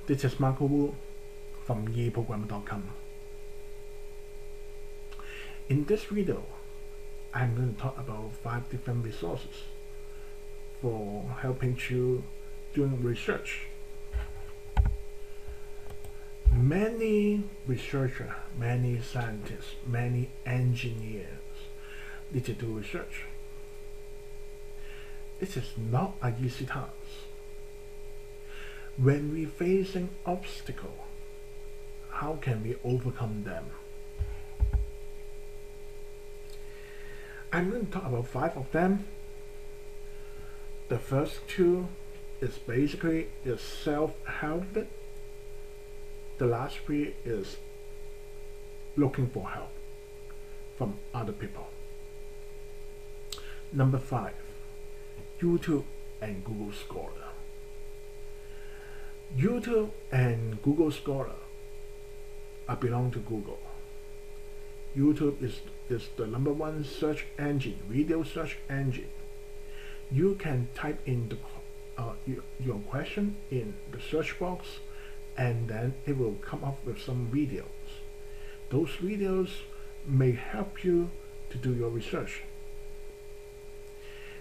This is Marco Wu from eprogrammer.com. In this video, I'm going to talk about 5 different resources for helping you doing research. Many researchers, many scientists, many engineers need to do research. This is not an easy task. When we're facing obstacles, how can we overcome them? I'm going to talk about 5 of them. The first 2 is basically self-help. The last 3 is looking for help from other people. Number 5, YouTube and Google Scholar. YouTube and Google Scholar belong to Google. YouTube is the #1 search engine, video search engine. You can type in your question in the search box, and then it will come up with some videos. Those videos may help you to do your research.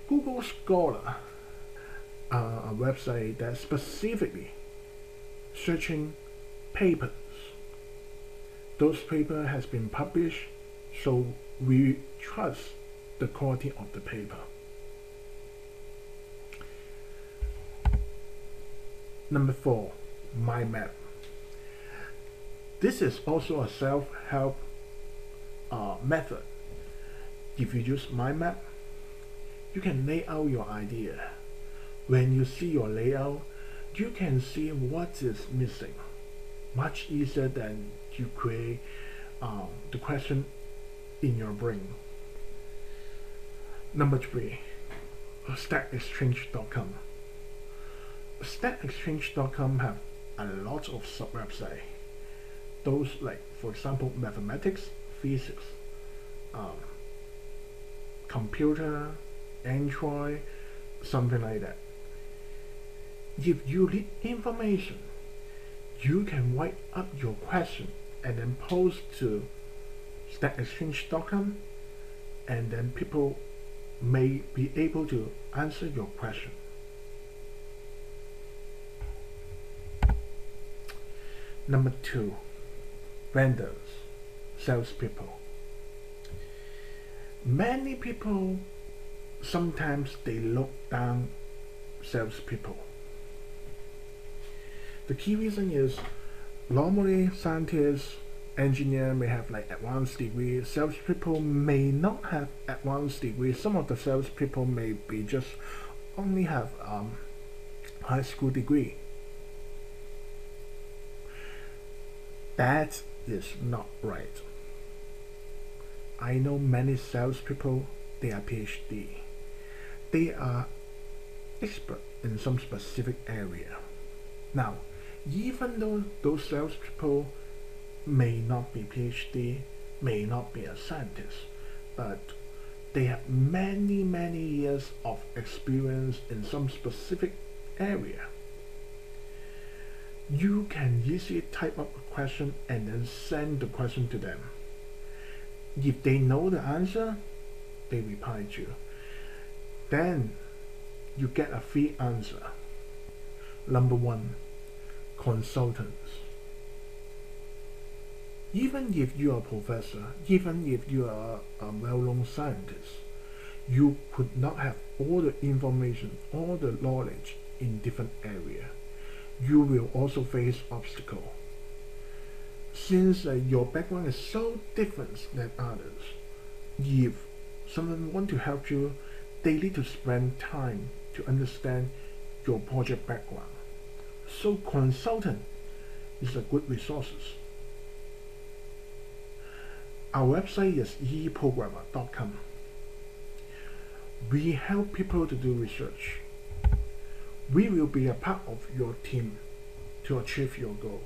Google Scholar, a website that specifically searching papers. Those papers has been published, so we trust the quality of the paper. Number 4, MindMap. This is also a self-help method. If you use MindMap, you can lay out your idea. When you see your layout, you can see what is missing. Much easier than you create the question in your brain. Number 3, StackExchange.com. StackExchange.com have a lot of sub-websites. Those like, for example, mathematics, physics, computer, Android, something like that. If you need information, you can write up your question and then post to StackExchange.com, and then people may be able to answer your question. Number 2, vendors, salespeople. Many people sometimes they look down salespeople. The key reason is normally scientists, engineers may have like advanced degree. Salespeople may not have advanced degree. Some of the salespeople may be just only have high school degree. That is not right. I know many salespeople, they are ph.d. They are expert in some specific area. Now, even though those salespeople may not be ph.d, may not be a scientist, but they have many years of experience in some specific area. You can easily type up a question and then send the question to them. If they know the answer, they reply to you. Then you get a free answer. Number 1, consultants. Even if you are a professor, even if you are a well-known scientist, you could not have all the information, all the knowledge in different areas. You will also face obstacles. Since your background is so different than others, if someone wants to help you, they need to spend time to understand your project background. So consultant is a good resource. Our website is eprogrammer.com. We help people to do research. We will be a part of your team to achieve your goal.